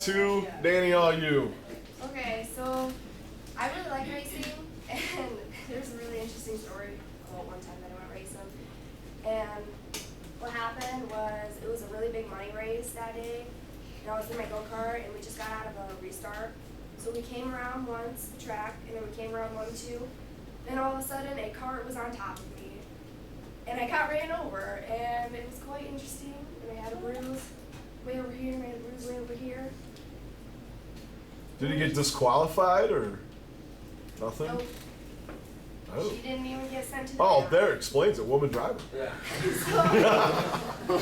2, Danielle, you. Okay, so I really like racing, and there's a really interesting story about one time that I went racing. And what happened was it was a really big money race that day, and I was in my go-kart, and we just got out of a restart. So we came around once, the track, and then we came around 1, 2, and all of a sudden a cart was on top of me. And I got ran over, and it was quite interesting, and I had a bruise way over here, and I had a bruise way over here. Did he get disqualified or nothing? Nope. Oh. She didn't even get sent to the Oh, back. there explains it. Woman driver. Yeah. So,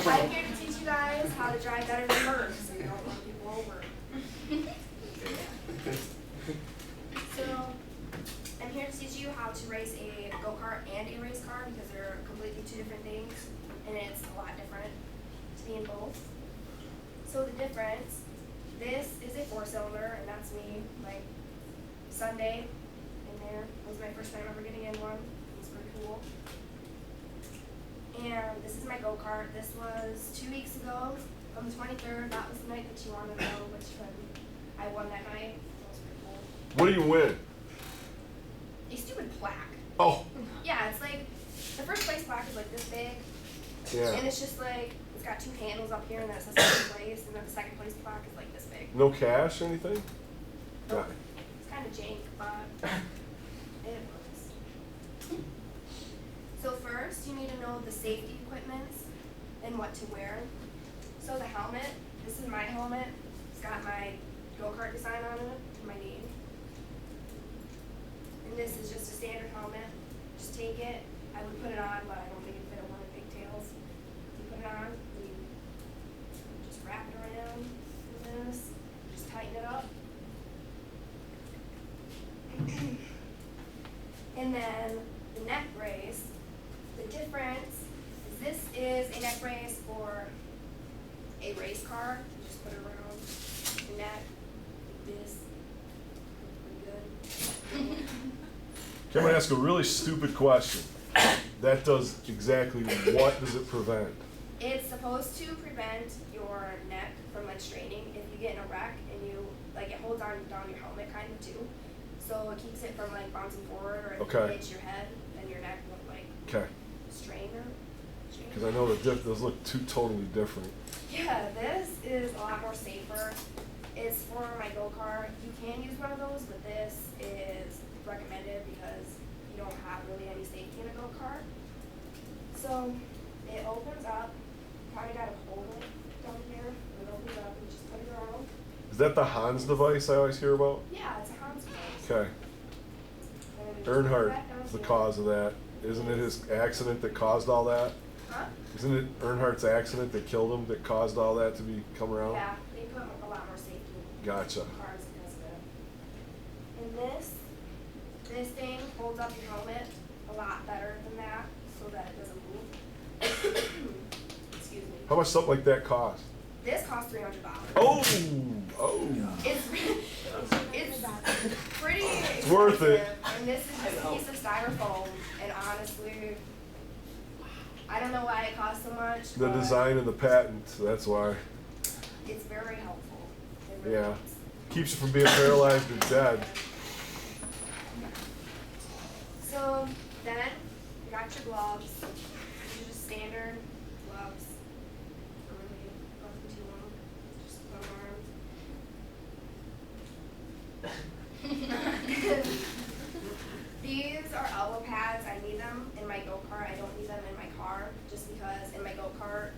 I'm here to teach you guys how to drive better than her, so you don't run people over. So, I'm here to teach you how to race a go-kart and a race car because they're completely two different things, and it's a lot different to be in both. So the difference, this is a 4-cylinder, and that's me, like, Sunday in there. It was my first time ever getting in one. It was pretty cool. And this is my go-kart. This was 2 weeks ago on the 23rd. That was the night that you wanted to know, which I won that night. That was pretty cool. What do you win? A stupid plaque. Oh. Yeah, it's like, the first place plaque is like this big. Yeah. And it's just like, it's got 2 handles up here, and then it says second place, and then the second place plaque is like this big. No cash or anything? Nope. It's kind of jank, but it works. So first, you need to know the safety equipments and what to wear. So the helmet, this is my helmet. It's got my go-kart design on it and my name. And this is just a standard helmet. Just take it. I would put it on, but I don't think it'd fit on my pigtails. You put it on, you just wrap it around like this, just tighten it up. And then the neck brace, the difference is this is a neck brace for a race car. You just put it around the neck like this. Pretty good. Okay, I'm going to ask a really stupid question. That does exactly what does it prevent? It's supposed to prevent your neck from like straining if you get in a wreck and you, like it holds on down your helmet kind of too. So it keeps it from like bouncing forward, or if Okay. you hit your head, then your neck won't like Okay. strain or Because I know those look totally different. Yeah, this is a lot more safer. It's for my go-kart. You can use one of those, but this is recommended because you don't have really any safety in a go-kart. So it opens up. Kind of got to hold it down here. It opens up and just put it around. Is that the Hans device I always hear about? Yeah, it's a Hans device. Okay. And just put Earnhardt that down is the here. cause of that. Isn't it his accident that caused all that? Huh? Isn't it Earnhardt's accident that killed him that caused all that to come around? Yeah, they put a lot more safety in Gotcha. cars because of it. And this thing holds up your helmet a lot better than that so that it doesn't move. Excuse me. How much something like that cost? This costs $300. Oh! It's pretty expensive. worth it. And this is just a piece of styrofoam, and honestly, I don't know why it costs so much. The but design and the patent, that's why. It's very helpful. It really Yeah. is. Keeps you from being paralyzed or dead. So then you got your gloves. These are just standard gloves. Really nothing too long. Just one arm. These are elbow pads. I need them in my go-kart. I don't need them in my car just because in my go-kart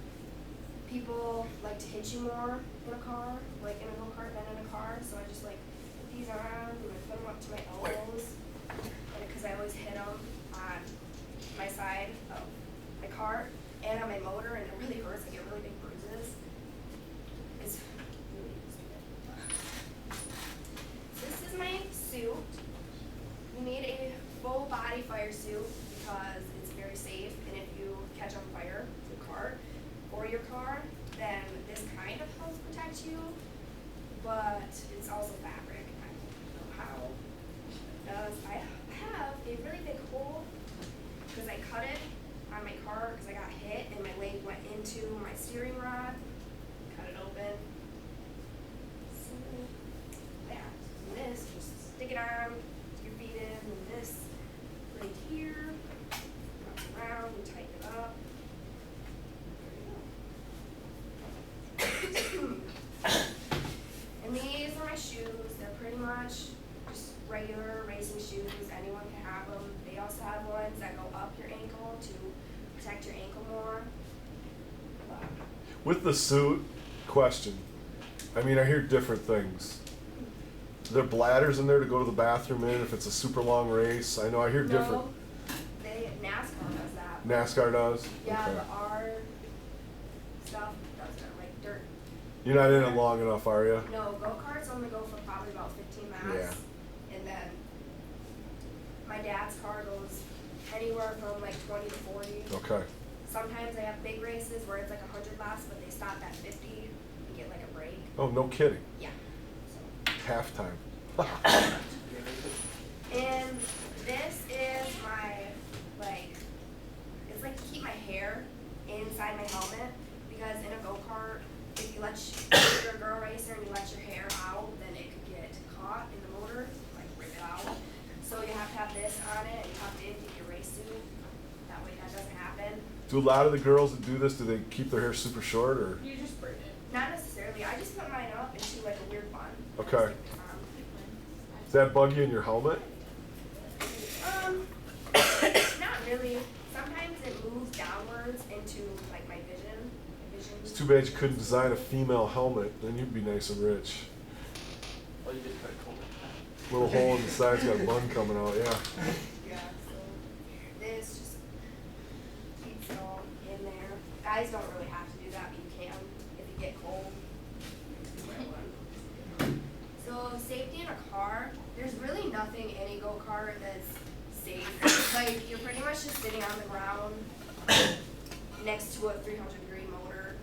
people like to hit you more in a car, like in a go-kart than in a car. So I just like put these on and I put them up to my elbows. Because I always hit them on my side of my cart and on my motor, and it really hurts. I get really big bruises. It's really stupid. This is my suit. You need a full body fire suit because it's very safe, and if you catch on fire, your cart or your car, then this kind of helps protect you, but it's also fabric. I don't know how it does. I have a really big hole because I cut it on my car because I got hit and my leg went into my steering rod. Cut it open. See protect your ankle more. But With the suit, question. I mean, I hear different things. There are bladders in there to go to the bathroom in if it's a super long race. I know I hear different. no, NASCAR does that. NASCAR does? Yeah, Okay. the R stuff doesn't, like dirt. You're not in it long enough, are you? No, go-karts only go for probably about 15 miles. Yeah. And then my dad's car goes anywhere from like 20 to 40. Okay. Sometimes they have big races where it's like 100 laps, but they stop at 50 and get like a break. Oh, no kidding. Yeah. So, Halftime. and this is my, like, it's like to keep my hair inside my helmet, because in a go-kart, if you if you're a girl racer and you let your hair out, then it could get caught in the motor, like rip it out. So you have to have this on it, and you have to empty your race suit. That way that doesn't happen. Do a lot of the girls that do this, do they keep their hair super short or? You just braid it. Not necessarily. I just put mine up into like a weird bun. Okay. Does that bug you in your helmet? Not really. Sometimes it moves downwards into like my vision. It's too bad you couldn't design a female helmet, then you'd be nice and rich. Oh, you just got cold. Little hole in the side's got a bun coming out, yeah. Yeah, so this just keeps it all in there. Guys don't really have to do that, but you can if you get cold. Wear one. So safety in a car, there's really nothing in a go-kart that's safe. Like, you're pretty much just sitting on the ground next to a 300-degree motor,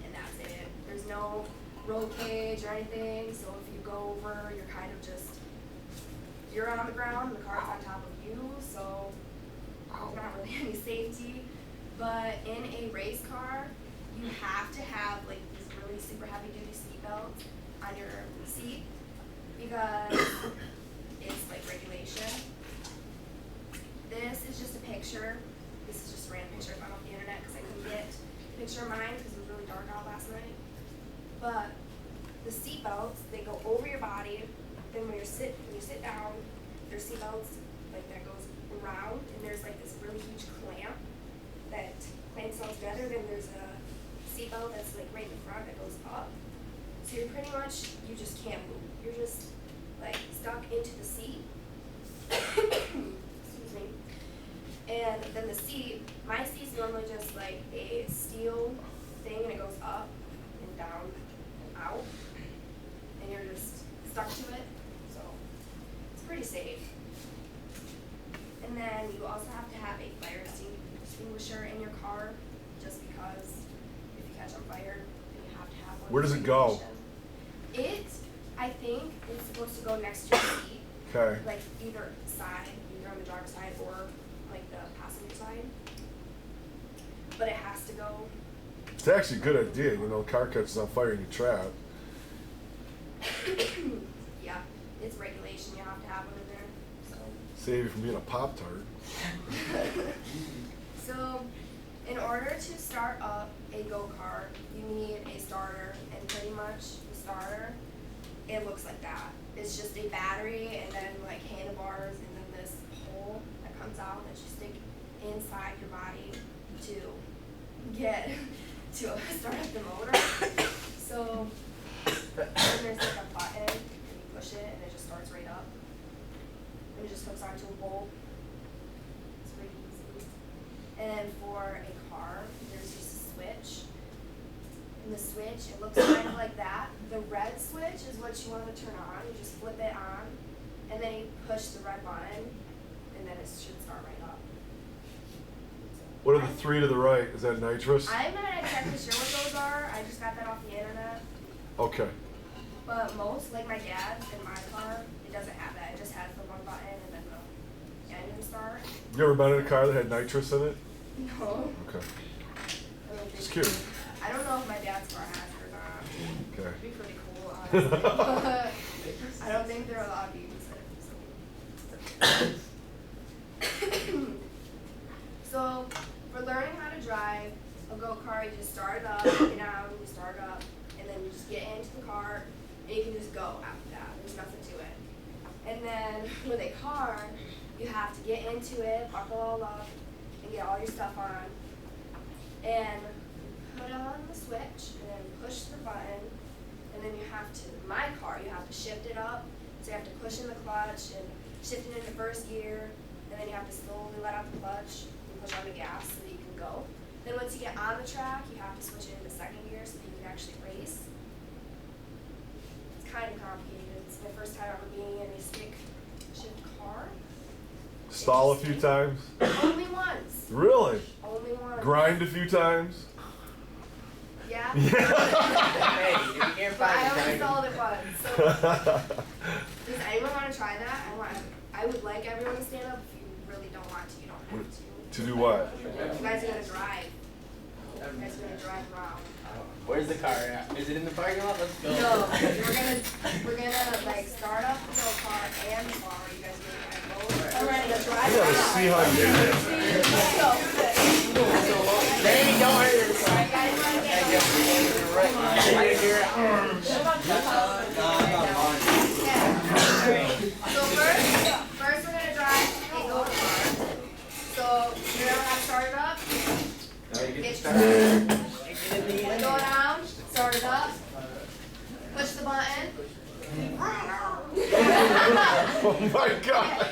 and that's it. There's no roll cage or anything, so if you go over, you're kind of just, you're on the ground, the car's on top of you, so there's not really any safety. But in a race car, you have to have like these really super heavy-duty seat belts on your seat, because it's like regulation. This is just a picture. This is just a random picture I found off the internet because I couldn't get a picture of mine because it was really dark out last night. But the seat belts, they go over your body. Then when you sit down, there's seat belts like that goes around, and there's like this really huge clamp that clamps all together. Then there's a seat belt that's like right in the front that goes up. So you're pretty much, you just can't move. You're just like stuck into the seat. Excuse me. And then the seat, my seat's normally just like a steel thing, and it goes up and down and out, and you're just stuck to it. So it's pretty safe. And then you also have to have a fire extinguisher in your car, just because if you catch on fire, then you have to have one. Where does it go? I think it's supposed to go next to your seat. Okay. Like either side, either on the driver's side or like the passenger side. But it has to go. It's actually a good idea, you know, car catches on fire and you trap. Yeah, it's regulation. You have to have one in there. So. Save you from being a Pop-Tart. So, in order to start up a go-kart, you need a starter, and pretty much the starter, it looks like that. It's just a battery and then like handlebars and then this hole that comes out that you stick inside your body to get to start up the motor. So, then there's like a button, and you push it and it just starts right up. And it just hooks onto a bolt. It's pretty easy. And for a car, there's just a switch. And the switch, it looks kind of like that. The red switch is what you want to turn on. You just flip it on, and then you push the red button, and then it should start right up. What are the three to the right? Is that nitrous? I'm not exactly sure what those are. I just got that off the internet. Okay. But most, like my dad's in my car, it doesn't have that. It just has the one button and then the engine start. You ever been in a car that had nitrous in it? No. Okay. I don't think Just curious. so. I don't know if my dad's car has it or not. Okay. It'd be pretty cool, honestly. But I don't think they're allowed to use it. So, for learning how to drive a go-kart, you just start it up, get down, you start it up, and then you just get into the car, and you can just go after that. There's nothing to it. And then with a car, you have to get into it, buckle all up, and get all your stuff on, and put on the switch, and then push the button, and then you have to, in my car, you have to shift it up, so you have to push in the clutch and shift it into first gear, and then you have to slowly let out the clutch and push on the gas so that you can go. Then once you get on the track, you have to switch it into second gear so that you can actually race. It's kind of complicated. It's my first time ever being in a stick shift car. Stall a few times. Only once. Really? Only once. Grind a few times. Yeah. Hey, you can't But I find only it. stalled it once. So does anyone want to try that? I would like everyone to stand up. If you really don't want to, you don't have to. To do what? You guys are gonna drive. You guys are gonna drive around. Where's the car at? Is it in the parking lot? Let's go. No, we're gonna like start up the go kart and the car. You guys are gonna both. I'm ready to drive I gotta around. see how you do this. Let's go. Baby, don't hurt yourself. Alright, guys, wanna get up? Right here. So first we're gonna drive a go kart. So you know how to start it up? Go down, start it up, push the button. Oh my God.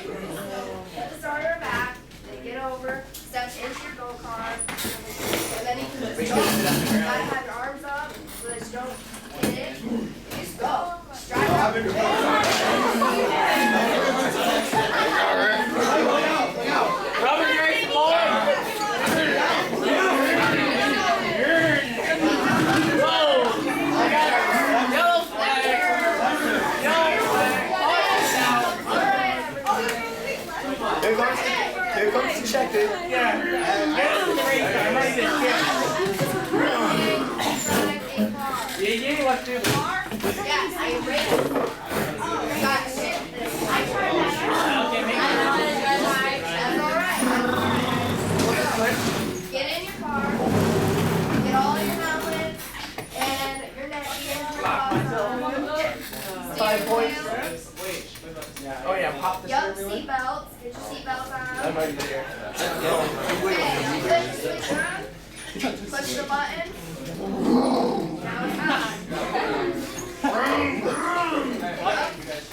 Get the starter back, then get over, step into your go kart, and then you can just go. You gotta have your arms up so that you don't hit it. Just go. Just drive up. Robert, you're ready, boy. Yellow flag. Yellow flag. Here comes the check-in. Yeah. I'm ready to skip. Yeah, let's do it. Yes, I am ready. Guys, I tried that. Okay, make That's alright. Get in your car, get all your helmets, and your neck gear. 5 points. Oh yeah, pop the Yup, steering wheel. seatbelts. Get your seatbelts on. I'm already there. Okay, switch on. Push the button. Now it's on.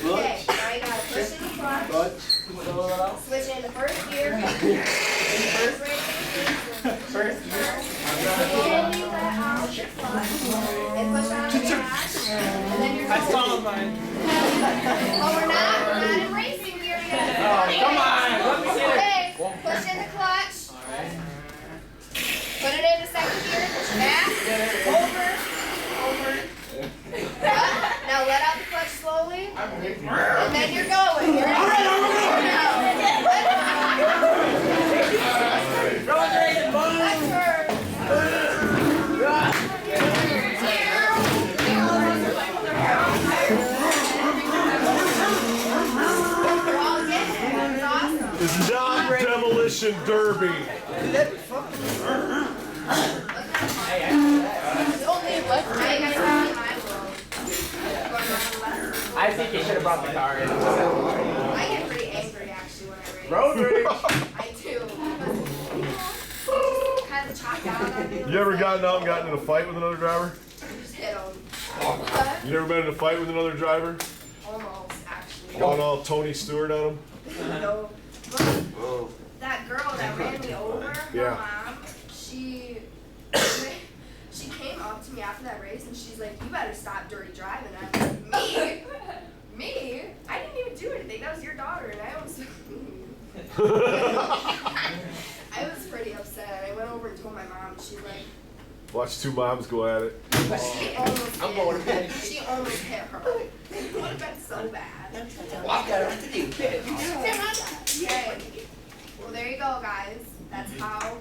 Okay, now you gotta push in the clutch. Switch into first gear. First race. First. Slowly let out the clutch and push on the gas. And then you're I saw mine. Oh, we're not in racing gear yet. Oh, come on. Let me get it. Okay, push in the clutch. Put it into second gear. Push back. Over. Now let out the clutch slowly. And then you're going. You're in Road racing, boys. That's her. We're all getting it. That's awesome. It's not Demolition Derby. It's only left. I guys have my I think you should have brought the car in. I get pretty angry actually when I race. Road rage. I do. Kind of chop down on me. You ever gotten out and gotten in a fight with another driver? Just hit them. You never been in a fight with another driver? Almost, actually. Going all Tony Stewart on him? No. That girl that ran me over, her Yeah. mom, she came up to me after that race and she's like, "You better stop dirty driving." I'm like, Me? I didn't even do anything. That was your daughter, and I almost. I was pretty upset. I went over and told my mom. She's like, Watch two moms go at it. she almost I'm going to bed. She almost hit her. It would have been so bad. Walk out to do. Okay. Well, there you go, guys. That's how